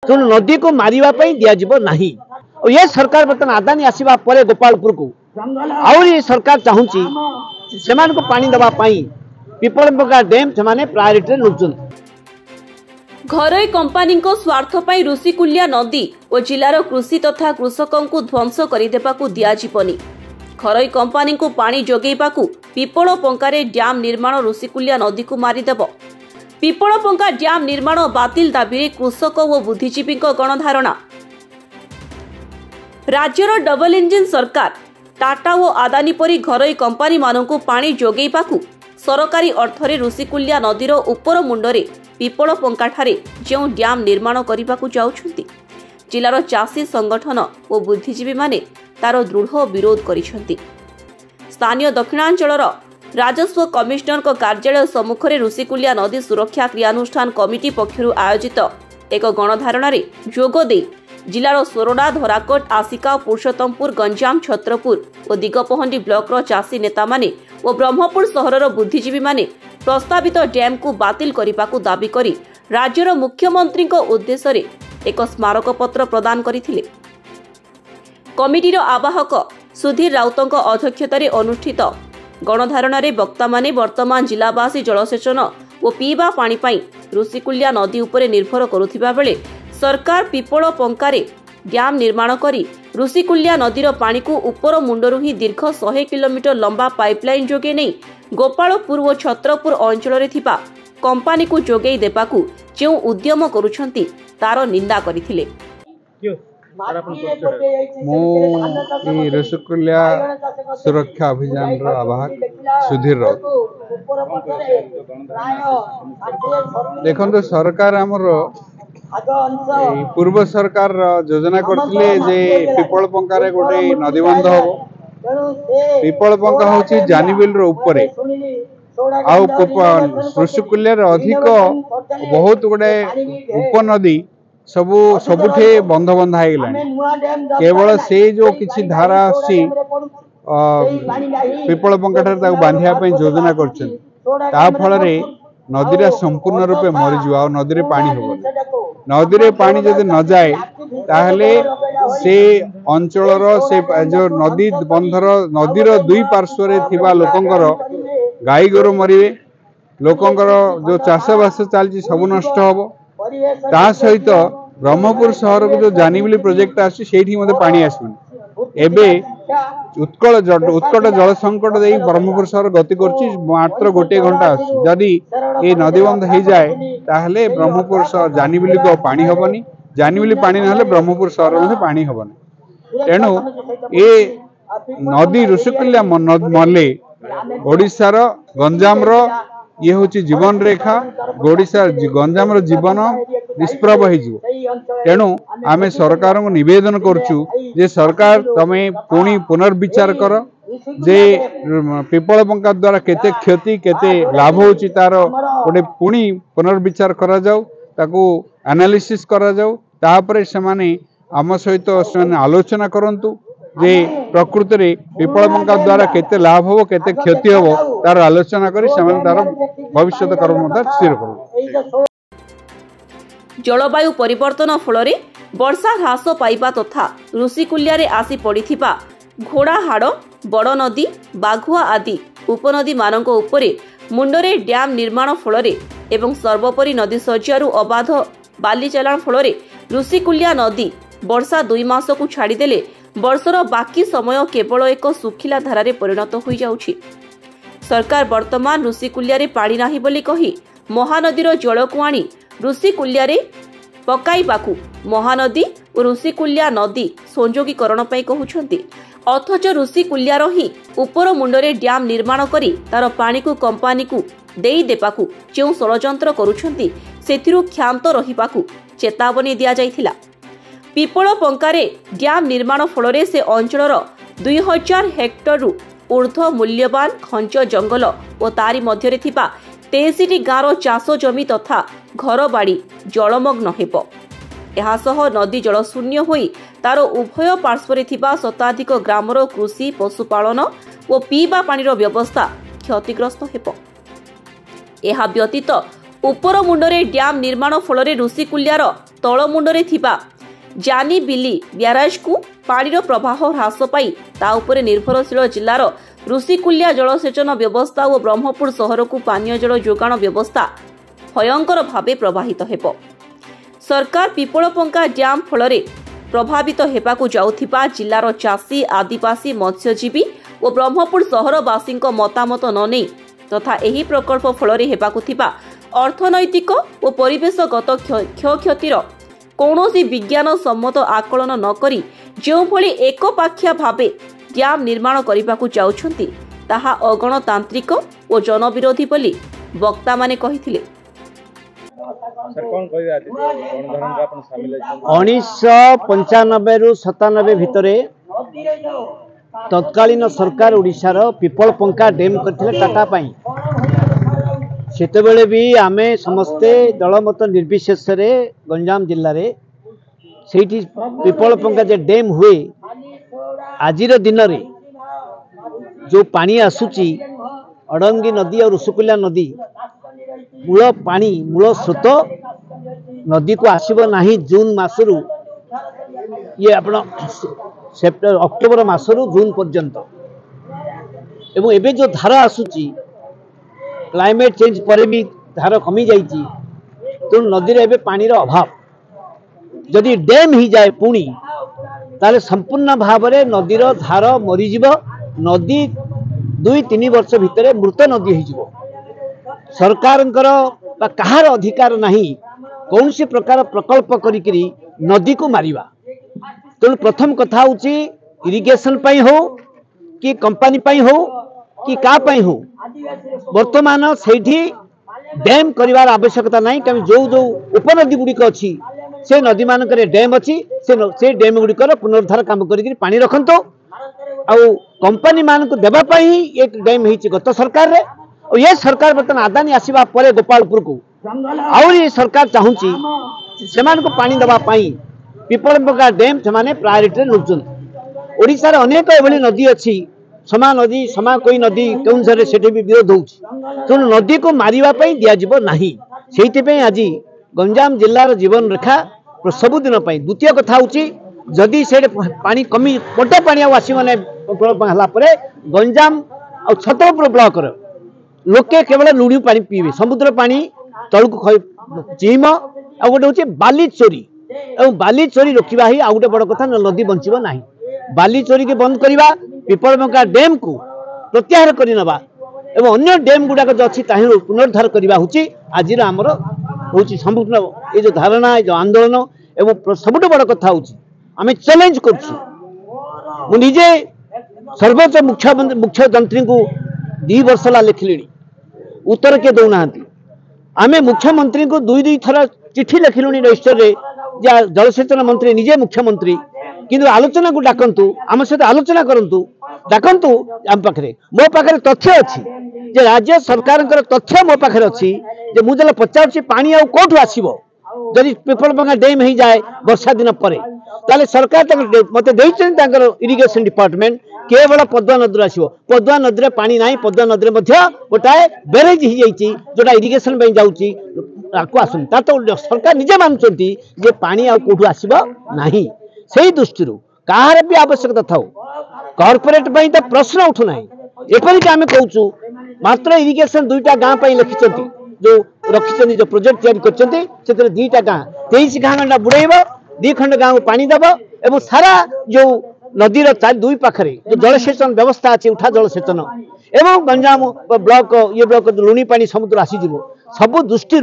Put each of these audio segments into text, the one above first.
ତେଣୁ ନଦୀକୁ ମାରିବା ପାଇଁ ଦିଆଯିବ ନାହିଁ। ଏ ସରକାର ବର୍ତ୍ତମାନ ଆଦାନୀ ଆସିବା ପରେ ଗୋପାଳପୁରକୁ ଆହୁରି ସରକାର ଚାହୁଁଛି ସେମାନଙ୍କୁ ପାଣି ଦେବା ପାଇଁ ପିପଳପଙ୍କା ଡ୍ୟାମ୍ ସେମାନେ ପ୍ରାୟୋରିଟିରେ ନେଉଛନ୍ତି। ଘରୋଇ କମ୍ପାନୀଙ୍କ ସ୍ୱାର୍ଥ ପାଇଁ ଋଷିକୁଲ୍ୟା ନଦୀ ଓ ଜିଲ୍ଲାର କୃଷି ତଥା କୃଷକଙ୍କୁ ଧ୍ୱଂସ କରିଦେବାକୁ ଦିଆଯିବନି। ଘରୋଇ କମ୍ପାନୀଙ୍କୁ ପାଣି ଯୋଗାଇବାକୁ ପିପଳପଙ୍କାରେ ଡ୍ୟାମ୍ ନିର୍ମାଣ ଋଷିକୁଲ୍ୟା ନଦୀକୁ ମାରିଦେବ। ପିପଳପଙ୍କା ଡ୍ୟାମ୍ ନିର୍ମାଣ ବାତିଲ ଦାବିରେ କୃଷକ ଓ ବୁଦ୍ଧିଜୀବୀଙ୍କ ଗଣଧାରଣା। ରାଜ୍ୟର ଡବଲ ଇଞ୍ଜିନ ସରକାର ଟାଟା ଓ ଆଦାନୀ ପରି ଘରୋଇ କମ୍ପାନୀମାନଙ୍କୁ ପାଣି ଯୋଗାଇବାକୁ ସରକାରୀ ଅର୍ଥରେ ଋଷିକୁଲ୍ୟା ନଦୀର ଉପର ମୁଣ୍ଡରେ ପିପଳପଙ୍କାଠାରେ ଯେଉଁ ଡ୍ୟାମ୍ ନିର୍ମାଣ କରିବାକୁ ଯାଉଛନ୍ତି, ଜିଲ୍ଲାର ଚାଷୀ ସଂଗଠନ ଓ ବୁଦ୍ଧିଜୀବୀମାନେ ତାର ଦୃଢ଼ ବିରୋଧ କରିଛନ୍ତି। ସ୍ଥାନୀୟ ଦକ୍ଷିଣାଞ୍ଚଳର ରାଜସ୍ୱ କମିଶନରଙ୍କ କାର୍ଯ୍ୟାଳୟ ସମ୍ମୁଖରେ ଋଷିକୁଲ୍ୟା ନଦୀ ସୁରକ୍ଷା କ୍ରିୟାନୁଷ୍ଠାନ କମିଟି ପକ୍ଷରୁ ଆୟୋଜିତ ଏକ ଗଣଧାରଣାରେ ଯୋଗଦେଇ ଜିଲ୍ଲାର ସୋରଡ଼ା, ଧରାକୋଟ, ଆସିକା, ପୁରୁଷୋତ୍ତମପୁର, ଗଞ୍ଜାମ, ଛତ୍ରପୁର ଓ ଦିଗପହଣ୍ଡି ବ୍ଲକର ଚାଷୀ ନେତାମାନେ ଓ ବ୍ରହ୍ମପୁର ସହରର ବୁଦ୍ଧିଜୀବୀମାନେ ପ୍ରସ୍ତାବିତ ଡ୍ୟାମ୍କୁ ବାତିଲ କରିବାକୁ ଦାବି କରି ରାଜ୍ୟର ମୁଖ୍ୟମନ୍ତ୍ରୀଙ୍କ ଉଦ୍ଦେଶ୍ୟରେ ଏକ ସ୍ମାରକପତ୍ର ପ୍ରଦାନ କରିଥିଲେ। କମିଟିର ଆବାହକ ସୁଧୀର ରାଉତଙ୍କ ଅଧ୍ୟକ୍ଷତାରେ ଅନୁଷ୍ଠିତ ଗଣଧାରଣାରେ ବକ୍ତାମାନେ ବର୍ତ୍ତମାନ ଜିଲ୍ଲାବାସୀ ଜଳସେଚନ ଓ ପିଇବା ପାଣି ପାଇଁ ଋଷିକୁଲ୍ୟା ନଦୀ ଉପରେ ନିର୍ଭର କରୁଥିବା ବେଳେ ସରକାର ପିପଳପଙ୍କାରେ ଡ୍ୟାମ୍ ନିର୍ମାଣ କରି ଋଷିକୁଲ୍ୟା ନଦୀର ପାଣିକୁ ଉପର ମୁଣ୍ଡରୁ ହିଁ ଦୀର୍ଘ 100 କିଲୋମିଟର ଲମ୍ବା ପାଇପଲାଇନ୍ ଯୋଗେ ନେଇ ଗୋପାଳପୁର ଓ ଛତ୍ରପୁର ଅଞ୍ଚଳରେ ଥିବା କମ୍ପାନୀକୁ ଯୋଗାଇ ଦେବାକୁ ଯେଉଁ ଉଦ୍ୟମ କରୁଛନ୍ତି ତାର ନିନ୍ଦା କରିଥିଲେ। ଋଷିକୁଲ୍ୟା ସୁରକ୍ଷା ଅଭିଯାନର ଆବାହକ ସୁଧୀର ରାଉତ। ଦେଖନ୍ତୁ, ସରକାର ଆମର ପୂର୍ବ ସରକାର ଯୋଜନା କରିଥିଲେ ଯେ ପିପଳପଙ୍କାରେ ଗୋଟେ ନଦୀବନ୍ଧ ହବ। ପିପଳପଙ୍କା ହଉଛି ଜାନିବିଲର ଉପରେ, ଆଉ ଋଷିକୁଲ୍ୟାରେ ଅଧିକ ବହୁତ ଗୁଡେ ଉପନଦୀ ସବୁଠି ବନ୍ଧ ବନ୍ଧା ହେଇଗଲାଣି। କେବଳ ସେ ଯୋଉ କିଛି ଧାରା ଆସୁଛି ପିପଳପଙ୍କା ଠାରେ ତାକୁ ବାନ୍ଧିବା ପାଇଁ ଯୋଜନା କରିଛନ୍ତି, ତା ଫଳରେ ନଦୀଟା ସମ୍ପୂର୍ଣ୍ଣ ରୂପେ ମରିଯିବ, ଆଉ ନଦୀରେ ପାଣି ହବନି। ନଦୀରେ ପାଣି ଯଦି ନ ଯାଏ ତାହେଲେ ସେ ଅଞ୍ଚଳର ସେ ଯୋଉ ନଦୀ ବନ୍ଧର ନଦୀର ଦୁଇ ପାର୍ଶ୍ୱରେ ଥିବା ଲୋକଙ୍କର ଗାଈ ଗୋରୁ ମରିବେ, ଲୋକଙ୍କର ଯୋଉ ଚାଷବାସ ଚାଲିଛି ସବୁ ନଷ୍ଟ ହବ। ତା ସହିତ ବ୍ରହ୍ମପୁର ସହରକୁ ଯୋଉ ଜାନିବିଲି ପ୍ରୋଜେକ୍ଟ ଆସୁଛି ସେଇଠି ମଧ୍ୟ ପାଣି ଆସିବନି। ଏବେ ଉତ୍କଟ ଜଳ ସଙ୍କଟ ଦେଇ ବ୍ରହ୍ମପୁର ସହର ଗତି କରୁଛି, ମାତ୍ର 1 ଘଣ୍ଟା ଆସୁଛି। ଯଦି ଏ ନଦୀବନ୍ଧ ହେଇଯାଏ ତାହେଲେ ବ୍ରହ୍ମପୁର ସହର ଜାନିବିଲିକୁ ପାଣି ହବନି, ଜାନିବିଲି ପାଣି ନହେଲେ ବ୍ରହ୍ମପୁର ସହର ମଧ୍ୟ ପାଣି ହବନି। ତେଣୁ ଏ ନଦୀ ଋଷିକୁଲ୍ୟା ମଲେ ଓଡ଼ିଶାର ଗଞ୍ଜାମର ଇଏ ହଉଛି ଜୀବନ ରେଖା, ଗଞ୍ଜାମର ଜୀବନ ନିଷ୍ପ୍ରଭ ହେଇଯିବ। ତେଣୁ ଆମେ ସରକାରଙ୍କୁ ନିବେଦନ କରୁଛୁ ଯେ ସରକାର ତମେ ପୁଣି ପୁନର୍ବିଚାର କର ଯେ ପିପଳପଙ୍କା ଦ୍ୱାରା କେତେ କ୍ଷତି କେତେ ଲାଭ ହଉଛି ତାର ଗୋଟେ ପୁଣି ପୁନର୍ବିଚାର କରାଯାଉ, ତାକୁ ଆନାଲିସିସ୍ କରାଯାଉ। ତାପରେ ସେମାନେ ଆମ ସହିତ ସେମାନେ ଆଲୋଚନା କରନ୍ତୁ ଯେ ପ୍ରକୃତରେ ପିପଳପଙ୍କା ଦ୍ୱାରା କେତେ ଲାଭ ହବ କେତେ କ୍ଷତି ହବ ତାର ଆଲୋଚନା କରି ସେମାନେ ତାର ଭବିଷ୍ୟତ କର୍ମ ମଧ୍ୟ ସ୍ଥିର କରନ୍ତୁ। ଜଳବାୟୁ ପରିବର୍ତ୍ତନ ଫଳରେ ବର୍ଷା ହ୍ରାସ ପାଇବା ତଥା ଋଷିକୁଲ୍ୟାରେ ଆସି ପଡ଼ିଥିବା ଘୋଡ଼ାହାଡ଼, ବଡ଼ନଦୀ, ବାଘୁଆ ଆଦି ଉପନଦୀମାନଙ୍କ ଉପରେ ମୁଣ୍ଡରେ ଡ୍ୟାମ୍ ନିର୍ମାଣ ଫଳରେ ଏବଂ ସର୍ବୋପରି ନଦୀ ଶଯ୍ୟାରୁ ଅବାଧ ବାଲି ଚାଲାଣ ଫଳରେ ଋଷିକୁଲ୍ୟା ନଦୀ ବର୍ଷା 2 ମାସକୁ ଛାଡ଼ିଦେଲେ ବର୍ଷର ବାକି ସମୟ କେବଳ ଏକ ଶୁଖିଲା ଧାରାରେ ପରିଣତ ହୋଇଯାଉଛି। ସରକାର ବର୍ତ୍ତମାନ ଋଷିକୁଲ୍ୟାରେ ପାଣି ନାହିଁ ବୋଲି କହି ମହାନଦୀର ଜଳକୁ ଆଣି ଋଷିକୁଲ୍ୟାରେ ପକାଇବାକୁ ମହାନଦୀ ଓ ଋଷିକୁଲ୍ୟା ନଦୀ ସଂଯୋଗୀକରଣ ପାଇଁ କହୁଛନ୍ତି। ଅଥଚ ଋଷିକୁଲ୍ୟାର ହିଁ ଉପର ମୁଣ୍ଡରେ ଡ୍ୟାମ୍ ନିର୍ମାଣ କରି ତାର ପାଣିକୁ କମ୍ପାନୀକୁ ଦେଇଦେବାକୁ ଯେଉଁ ଷଡ଼ଯନ୍ତ୍ର କରୁଛନ୍ତି ସେଥିରୁ କ୍ଷାନ୍ତ ରହିବାକୁ ଚେତାବନୀ ଦିଆଯାଇଥିଲା। ପିପଳପଙ୍କାରେ ଡ୍ୟାମ୍ ନିର୍ମାଣ ଫଳରେ ସେ ଅଞ୍ଚଳର 2000 ହେକ୍ଟରରୁ ଊର୍ଦ୍ଧ୍ୱ ମୂଲ୍ୟବାନ ଘଞ୍ଚ ଜଙ୍ଗଲ ଓ ତାରି ମଧ୍ୟରେ ଥିବା 83ଟି ଗାଁର ଚାଷ ଜମି ତଥା ଘରବାଡ଼ି ଜଳମଗ୍ନ ହେବ। ଏହାସହ ନଦୀ ଜଳଶୂନ୍ୟ ହୋଇ ତାର ଉଭୟ ପାର୍ଶ୍ୱରେ ଥିବା ଶତାଧିକ ଗ୍ରାମର କୃଷି, ପଶୁପାଳନ ଓ ପିଇବା ପାଣିର ବ୍ୟବସ୍ଥା କ୍ଷତିଗ୍ରସ୍ତ ହେବ। ଏହା ବ୍ୟତୀତ ଉପର ମୁଣ୍ଡରେ ଡ୍ୟାମ୍ ନିର୍ମାଣ ଫଳରେ ଋଷିକୁଲ୍ୟାର ତଳ ମୁଣ୍ଡରେ ଥିବା ଜାନି ବିଲି ବ୍ୟାରାଜକୁ ପାଣିର ପ୍ରବାହ ହ୍ରାସ ପାଇ ତା ଉପରେ ନିର୍ଭରଶୀଳ ଜିଲ୍ଲାର ଋଷିକୁଲ୍ୟା ଜଳସେଚନ ବ୍ୟବସ୍ଥା ଓ ବ୍ରହ୍ମପୁର ସହରକୁ ପାନୀୟ ଜଳ ଯୋଗାଣ ବ୍ୟବସ୍ଥା ଭୟଙ୍କର ଭାବେ ପ୍ରଭାବିତ ହେବ। ସରକାର ପିପଳପଙ୍କା ଡ୍ୟାମ୍ ଫଳରେ ପ୍ରଭାବିତ ହେବାକୁ ଯାଉଥିବା ଜିଲ୍ଲାର ଚାଷୀ, ଆଦିବାସୀ, ମତ୍ସ୍ୟଜୀବୀ ଓ ବ୍ରହ୍ମପୁର ସହରବାସୀଙ୍କ ମତାମତ ନ ନେଇ ତଥା ଏହି ପ୍ରକଳ୍ପ ଫଳରେ ହେବାକୁ ଥିବା ଅର୍ଥନୈତିକ ଓ ପରିବେଶଗତ କ୍ଷୟକ୍ଷତିର କୌଣସି ବିଜ୍ଞାନ ସମ୍ମତ ଆକଳନ ନ କରି ଯେଉଁଭଳି ଏକପାଖିଆ ଭାବେ ଡ୍ୟାମ୍ ନିର୍ମାଣ କରିବାକୁ ଯାଉଛନ୍ତି ତାହା ଅଗଣତାନ୍ତ୍ରିକ ଓ ଜନବିରୋଧୀ ବୋଲି ବକ୍ତାମାନେ କହିଥିଲେ। 1995 ରୁ 97 ଭିତରେ तत्कालीन सरकार ओडिशार पिपलपंका डैम करथिले टाटा पाई। सेतेबेले भी आमे समस्ते दलमत निर्विशेष रे गंजाम जिल्ला रे सेठी पिपलपंका जे डैम हुए आजिर दिन रे जो पानी आसुची अडंगी नदी और ऋषिकुल्या नदी मूल पानी मूल स्रोत नदी को आसीबो नाही जून मासरू ये आपण अक्टोबर मासरू जून पर्यंत एवं एबे जो धार आसुची क्लाइमेट चेंज पर भी धार कमी जाइए तो नदी रे एबे पानी रो अभाव जदि डैम ही जाए पुणी ताले संपूर्ण भाव में नदी रो धार मरीज नदी 2-3 वर्ष भितर मृत नदी हो सरकार कहार अधिकार नहीं कौन सी प्रकार प्रकल्प करी नदी को मारिबा। तेणु प्रथम कथा होची इरिगेशन पाई हो कि कंपनी पाई हो कि का पाई हो वर्तमान सेठी डैम करिवार आवश्यकता नहीं कहीं जो जो उपनदी गुड़िक अच्छी से नदी मानक डैम अच्छी से डैम गुड़िकर पुनरुद्धार काम करी पानी रखंतो आउ कंपनी मानक देबा पाई एक डैम होती गत सरकार रे और ये सरकार बर्तमान आदानी आसीबा परे गोपालपुर को आउरी सरकार चाहूची सेमान को पानी देबा पाई पिपलपंका डैम से प्रायोरिटी नौचन। ओडिशा रे अनेक एभली नदी अच्छी समा नदी समा कोई नदी केउंझर से भी विरोध होउची तेणु नदी को मारिबा पई दिया जिवो नाही सेहिति पई आज गंजाम जिल्लार जीवन रेखा सबुदिन पई। द्वितीय कथा होची जदि से पानी कमी मोटे पानी आसने गंजाम और छतरपुर ब्लॉक लोके केवल लुणी पानी पीबे समुद्र पानी तलक चिम आ गोटे हूँ बाली चोरी और बाली चोरी रोकवा ही आ गोटे बड़ कथा नदी बंचब ना बाली चोरी के बंद करवा पिपलपंका डैम को प्रत्याहार कर नवा एवं अन्य डैम गुड़ाक जो अच्छी ताही पुनरुद्धार करवा हूँ आज आमर हूँ संपूर्ण ये जो धारणा ये जो आंदोलन एवं सबुठ बड़ कथा हूँ आम चैलेंज करजे सर्वोच्च मुख्यमंत्री को 2 वर्ष ला लिखिली उत्तर के दौना आम मुख्यमंत्री को 2 थर चिठी लिखिलु रजिस्टर रे जलसेचन मंत्री निजे मुख्यमंत्री किंतु आलोचना को डाकंतु आम सहित आलोचना करंतु डाकंतु आम पाखे मो पाखे तथ्य अच्छी जे राज्य सरकार तथ्य मो पाखे अच्छी जे मुझे पचार पानी आ कोठु आसीबो जदि पिपलपंका डैम हो जाए वर्षा दिन पर ताले सरकार मत इरिगेशन डिपार्टमेंट केवल पद्मा नदी आसो पद्मा नदी में पानी ना पद्मा नदी में गोटाए बेरेज हो जाइए जोटा इरिगेशन जाऊँगी आसन ता तो सरकार निजे मानुंट जे पानी आउटू आसब ना से दृष्टि कहार भी आवश्यकता था कॉर्पोरेट तो प्रश्न उठुना एपरिक आम कहूँ मात्र इरिगेशन 2टा गाँ लिखिं जो रखी जो प्रोजेक्ट तैयारी कर 2टा गाँ 23 गाँ बुड़ेब 2 खंड गाँव को पानी दब एवं सारा जो नदीर 2 पाखे जो जलसेचन व्यवस्था अच्छी उठा जलसेचन एवं गंजाम ब्लॉक ये ब्लॉक लुणी पानी समुद्र आसीज सबू दृष्टि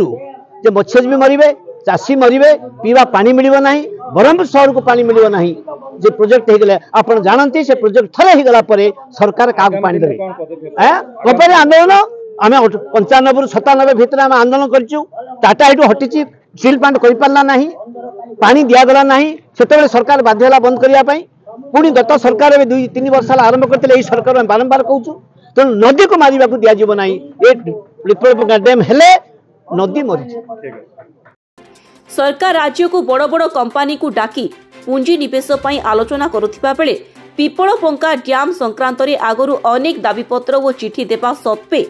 जे मत्स्यजीवी मरबे चाषी मरबे पीवा पानी मिल ना ब्रह्मपुर शहर को पानी मिल ना जो प्रोजेक्ट होगले आप जानते से प्रोजेक्ट थरे होगला सरकार क्या पानी देवे कपरे आंदोलन आम 95 ରୁ 97 भितर आम आंदोलन करूँ टाटा यू हटी स्टील प्लांट कर पारा ना पानी दिगला ना से सरकार बाध्य बंद करने पुणी गत सरकार 2-3 वर्ष आरंभ करते सरकार बारंबार कहूँ तेणु नदी को मारिबा को दिया जीव ना ये पिपलपंका डैम हेले नदी मरी। सरकार राज्य को बड़ बड़ कंपनी को डाकी पुंजी निवेश पई आलोचना करुथिबा बेले पिपलपंका डैम संक्रांत रे आगरु अनेक दाबीपत्र और चिठी देबा सत्वे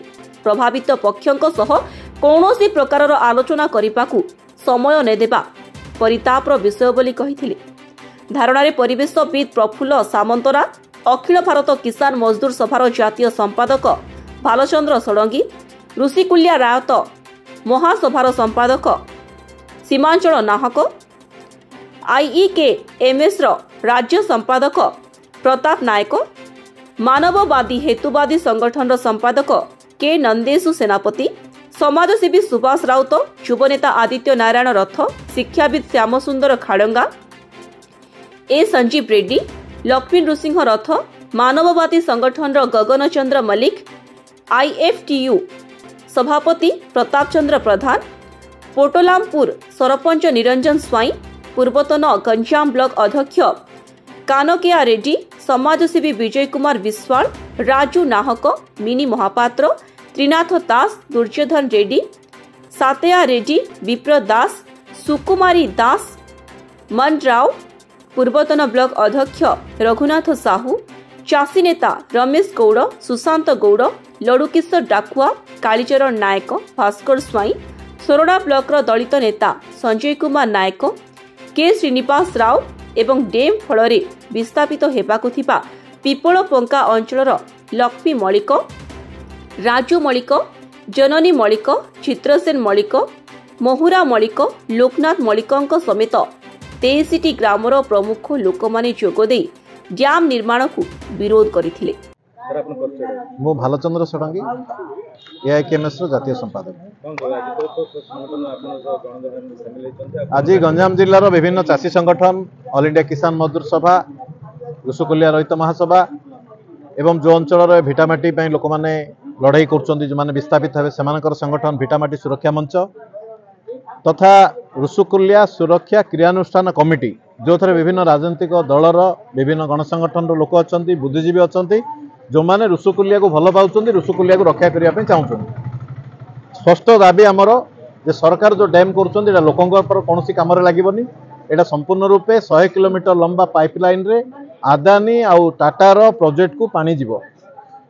प्रभावित पक्षों सह କୌଣସି ପ୍ରକାରର ଆଲୋଚନା କରିବାକୁ ସମୟ ନେଦେବା ପରିତାପର ବିଷୟ ବୋଲି କହିଥିଲେ। ଧାରଣାରେ ପରିବେଶବିତ୍ ପ୍ରଫୁଲ୍ଲ ସାମନ୍ତରାୟ, ଅଖିଳ ଭାରତ କିଷାନ ମଜଦୁର ସଭାର ଜାତୀୟ ସମ୍ପାଦକ ଭାଲଚନ୍ଦ୍ର ଷଡ଼ଙ୍ଗୀ, ଋଷିକୁଲ୍ୟା ରାୟତ ମହାସଭାର ସମ୍ପାଦକ ସୀମାଞ୍ଚଳ ନାହକ, IEKMSର ରାଜ୍ୟ ସମ୍ପାଦକ ପ୍ରତାପ ନାୟକ, ମାନବବାଦୀ ହେତୁବାଦୀ ସଂଗଠନର ସମ୍ପାଦକ କେ ନନ୍ଦେଶୁ ସେନାପତି, ସମାଜସେବୀ ସୁଭାଷ ରାଉତ, ଯୁବନେତା ଆଦିତ୍ୟ ନାରାୟଣ ରଥ, ଶିକ୍ଷାବିତ୍ ଶ୍ୟାମସୁନ୍ଦର ଖାଡ଼ଙ୍ଗା, ଏ ସଞ୍ଜୀବ ରେଡ୍ଡି, ଲକ୍ଷ୍ମୀ ନୃସିଂହ ରଥ, ମାନବବାଦୀ ସଂଗଠନର ଗଗନ ଚନ୍ଦ୍ର ମଲ୍ଲିକ, IFTU ସଭାପତି ପ୍ରତାପ ଚନ୍ଦ୍ର ପ୍ରଧାନ, ପୋଟଲାମପୁର ସରପଞ୍ଚ ନିରଞ୍ଜନ ସ୍ୱାଇଁ, ପୂର୍ବତନ ଗଞ୍ଜାମ ବ୍ଲକ ଅଧ୍ୟକ୍ଷ କାନକେୟା ରେଡ୍ଡି, ସମାଜସେବୀ ବିଜୟ କୁମାର ବିଶ୍ୱାଳ, ରାଜୁ ନାହକ, ମିନି ମହାପାତ୍ର, ତ୍ରିନାଥ ଦାସ, ଦୁର୍ଯ୍ୟୋଧନ ରେଡ୍ଡି, ସାତେୟା ରେଡ୍ଡି, ବିପ୍ର ଦାସ, ସୁକୁମାରୀ ଦାସ, ମନ ରାଓ, ପୂର୍ବତନ ବ୍ଲକ ଅଧ୍ୟକ୍ଷ ରଘୁନାଥ ସାହୁ, ଚାଷୀ ନେତା ରମେଶ ଗୌଡ଼, ସୁଶାନ୍ତ ଗୌଡ଼, ଲଡ଼ୁକିଶୋର ଡାକୁଆ, କାଳିଚରଣ ନାୟକ, ଭାସ୍କର ସ୍ୱାଇଁ, ସୋରଡ଼ା ବ୍ଲକର ଦଳିତ ନେତା ସଞ୍ଜୟ କୁମାର ନାୟକ, କେ ଶ୍ରୀନିବାସ ରାଓ ଏବଂ ଡ୍ୟାମ୍ ଫଳରେ ବିସ୍ଥାପିତ ହେବାକୁ ଥିବା ପିପଳପଙ୍କା ଅଞ୍ଚଳର ଲକ୍ଷ୍ମୀ ମଳିକ, ରାଜୁ ମଳିକ, ଜନନୀ ମଳିକ, ଚିତ୍ରସେନ ମଳିକ, ମହୁରା ମଳିକ, ଲୋକନାଥ ମଳିକଙ୍କ ସମେତ 23ଟି ଗ୍ରାମର ପ୍ରମୁଖ ଲୋକମାନେ ଯୋଗଦେଇ ଡ୍ୟାମ୍ ନିର୍ମାଣକୁ ବିରୋଧ କରିଥିଲେ। ମୁଁ ଭାଲଚନ୍ଦ୍ର ଷଡ଼ଙ୍ଗୀ, AIKMSର ଜାତୀୟ ସମ୍ପାଦକ। ଆଜି ଗଞ୍ଜାମ ଜିଲ୍ଲାର ବିଭିନ୍ନ ଚାଷୀ ସଂଗଠନ, ଅଲ୍ ଇଣ୍ଡିଆ କିଷାନ ମଜଦୁର ସଭା, ଋଷିକୁଲ୍ୟା ରୈତ ମହାସଭା ଏବଂ ଯେଉଁ ଅଞ୍ଚଳର ଭିଟାମାଟି ପାଇଁ ଲୋକମାନେ ଲଢ଼େଇ କରୁଛନ୍ତି, ଯେଉଁମାନେ ବିସ୍ଥାପିତ ହେବେ ସେମାନଙ୍କର ସଂଗଠନ ଭିଟାମାଟି ସୁରକ୍ଷା ମଞ୍ଚ ତଥା ଋଷିକୁଲ୍ୟା ସୁରକ୍ଷା କ୍ରିୟାନୁଷ୍ଠାନ କମିଟି, ଯେଉଁଥିରେ ବିଭିନ୍ନ ରାଜନୈତିକ ଦଳର ବିଭିନ୍ନ ଗଣସଂଗଠନର ଲୋକ ଅଛନ୍ତି, ବୁଦ୍ଧିଜୀବୀ ଅଛନ୍ତି, ଯେଉଁମାନେ ଋଷିକୁଲ୍ୟାକୁ ଭଲ ପାଉଛନ୍ତି, ଋଷିକୁଲ୍ୟାକୁ ରକ୍ଷା କରିବା ପାଇଁ ଚାହୁଁଛନ୍ତି। ସ୍ପଷ୍ଟ ଦାବି ଆମର ଯେ ସରକାର ଯେଉଁ ଡ୍ୟାମ୍ କରୁଛନ୍ତି ଏଇଟା ଲୋକଙ୍କ କୌଣସି କାମରେ ଲାଗିବନି। ଏଇଟା ସମ୍ପୂର୍ଣ୍ଣ ରୂପେ 100 କିଲୋମିଟର ଲମ୍ବା ପାଇପଲାଇନ୍ରେ ଆଦାନୀ ଆଉ ଟାଟାର ପ୍ରୋଜେକ୍ଟକୁ ପାଣି ଯିବ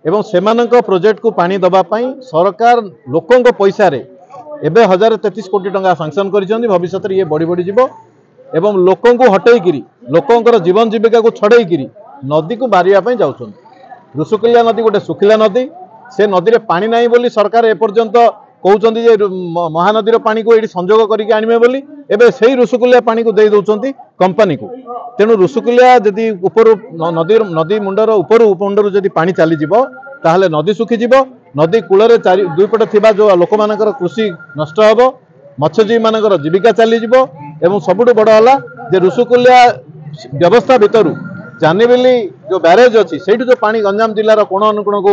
ଏବଂ ସେମାନଙ୍କ ପ୍ରୋଜେକ୍ଟକୁ ପାଣି ଦେବା ପାଇଁ ସରକାର ଲୋକଙ୍କ ପଇସାରେ ଏବେ 1033 କୋଟି ଟଙ୍କା ସାଂସନ୍ କରିଛନ୍ତି। ଭବିଷ୍ୟତରେ ଇଏ ବଢ଼ି ବଢ଼ି ଯିବ ଏବଂ ଲୋକଙ୍କୁ ହଟେଇକିରି, ଲୋକଙ୍କର ଜୀବନ ଜୀବିକାକୁ ଛଡ଼େଇକିରି ନଦୀକୁ ବାରିବା ପାଇଁ ଯାଉଛନ୍ତି। ଋଷିକୁଲ୍ୟା ନଦୀ ଗୋଟେ ଶୁଖିଲା ନଦୀ, ସେ ନଦୀରେ ପାଣି ନାହିଁ ବୋଲି ସରକାର ଏପର୍ଯ୍ୟନ୍ତ କହୁଛନ୍ତି ଯେ ମହାନଦୀର ପାଣିକୁ ଏଇଠି ସଂଯୋଗ କରିକି ଆଣିବେ ବୋଲି। ଏବେ ସେଇ ଋଷିକୁଲ୍ୟା ପାଣିକୁ ଦେଇ ଦେଉଛନ୍ତି କମ୍ପାନୀକୁ। ତେଣୁ ଋଷିକୁଲ୍ୟା ଯଦି ଉପରୁ ନଦୀ ମୁଣ୍ଡର ଉପମୁଣ୍ଡରୁ ଯଦି ପାଣି ଚାଲିଯିବ ତାହେଲେ ନଦୀ ଶୁଖିଯିବ। ନଦୀ କୂଳରେ ଦୁଇ ପଟେ ଥିବା ଯେଉଁ ଲୋକମାନଙ୍କର କୃଷି ନଷ୍ଟ ହେବ, ମତ୍ସ୍ୟଜୀବୀମାନଙ୍କର ଜୀବିକା ଚାଲିଯିବ ଏବଂ ସବୁଠୁ ବଡ଼ ହେଲା ଯେ ଋଷିକୁଲ୍ୟା ବ୍ୟବସ୍ଥା ଭିତରୁ ଚାନିବିଲି ଯେଉଁ ବ୍ୟାରେଜ୍ ଅଛି ସେଇଠୁ ଯେଉଁ ପାଣି ଗଞ୍ଜାମ ଜିଲ୍ଲାର କୋଣ ଅନୁକୋଣକୁ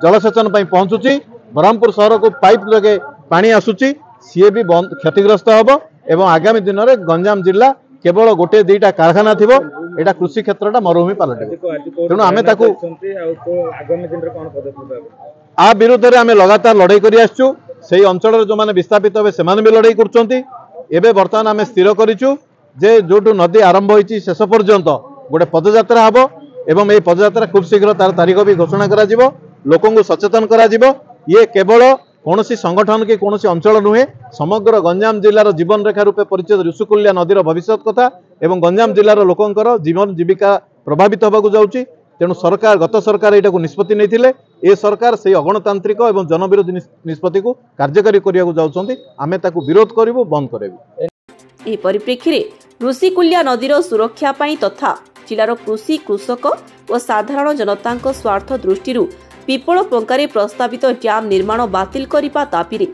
ଜଳସେଚନ ପାଇଁ ପହଞ୍ଚୁଛି, ବ୍ରହ୍ମପୁର ସହରକୁ ପାଇପ୍ ଯୋଗେ ପାଣି ଆସୁଛି, ସିଏ ବି କ୍ଷତିଗ୍ରସ୍ତ ହେବ ଏବଂ ଆଗାମୀ ଦିନରେ ଗଞ୍ଜାମ ଜିଲ୍ଲା କେବଳ ଗୋଟିଏ ଦୁଇଟା କାରଖାନା ଥିବ, ଏଇଟା କୃଷି କ୍ଷେତ୍ରଟା ମରୁଭୂମି ପାଲଟିବ। ତେଣୁ ଆମେ ତାକୁ ଆ ବିରୁଦ୍ଧରେ ଆମେ ଲଗାତାର ଲଢ଼େଇ କରି ଆସିଛୁ। ସେଇ ଅଞ୍ଚଳରେ ଯେଉଁମାନେ ବିସ୍ଥାପିତ ହେବେ ସେମାନେ ବି ଲଢ଼େଇ କରୁଛନ୍ତି। ଏବେ ବର୍ତ୍ତମାନ ଆମେ ସ୍ଥିର କରିଛୁ ଯେ ଯେଉଁଠୁ ନଦୀ ଆରମ୍ଭ ହୋଇଛି ଶେଷ ପର୍ଯ୍ୟନ୍ତ ଗୋଟେ ପଦଯାତ୍ରା ହେବ ଏବଂ ଏହି ପଦଯାତ୍ରା ଖୁବ୍ ଶୀଘ୍ର ତାର ତାରିଖ ବି ଘୋଷଣା କରାଯିବ, ଲୋକଙ୍କୁ ସଚେତନ କରାଯିବ। ଇଏ କେବଳ କୌଣସି ସଂଗଠନ କି କୌଣସି ଅଞ୍ଚଳ ନୁହେଁ, ସମଗ୍ର ଗଞ୍ଜାମ ଜିଲ୍ଲାର ଜୀବନରେଖା ରୂପେ ପରିଚିତ ଋଷିକୁଲ୍ୟା ନଦୀର ଭବିଷ୍ୟତ କଥା ଏବଂ ଗଞ୍ଜାମ ଜିଲ୍ଲାର ଲୋକଙ୍କର ଜୀବନ ଜୀବିକା ପ୍ରଭାବିତ ହେବାକୁ ଯାଉଛି। ତେଣୁ ସରକାର, ଗତ ସରକାର ଏଇଟାକୁ ନିଷ୍ପତ୍ତି ନେଇଥିଲେ। ଏ ସରକାର ସେହି ଅଗଣତାନ୍ତ୍ରିକ ଏବଂ ଜନବିରୋଧୀ ନିଷ୍ପତ୍ତିକୁ କାର୍ଯ୍ୟକାରୀ କରିବାକୁ ଯାଉଛନ୍ତି। ଆମେ ତାକୁ ବିରୋଧ କରିବୁ, ବନ୍ଦ କରିବୁ। ଏହି ପରିପ୍ରେକ୍ଷୀରେ ଋଷିକୁଲ୍ୟା ନଦୀର ସୁରକ୍ଷା ପାଇଁ ତଥା ଜିଲ୍ଲାର କୃଷି, କୃଷକ ଓ ସାଧାରଣ ଜନତାଙ୍କ ସ୍ୱାର୍ଥ ଦୃଷ୍ଟିରୁ ପିପଳପଙ୍କାରେ ପ୍ରସ୍ତାବିତ ଡ୍ୟାମ୍ ନିର୍ମାଣ ବାତିଲ କରିବା ଦାବିରେ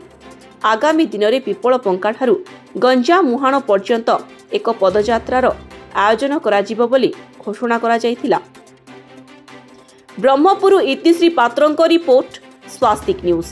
ଆଗାମୀ ଦିନରେ ପିପଳପଙ୍କାଠାରୁ ଗଞ୍ଜାମ ମୁହାଣ ପର୍ଯ୍ୟନ୍ତ ଏକ ପଦଯାତ୍ରାର ଆୟୋଜନ କରାଯିବ ବୋଲି ଘୋଷଣା କରାଯାଇଥିଲା। ବ୍ରହ୍ମପୁର ଇତିଶ୍ରୀ ପାତ୍ରଙ୍କ ରିପୋର୍ଟ, ସ୍ୱାସ୍ତିକ ନ୍ୟୁଜ୍।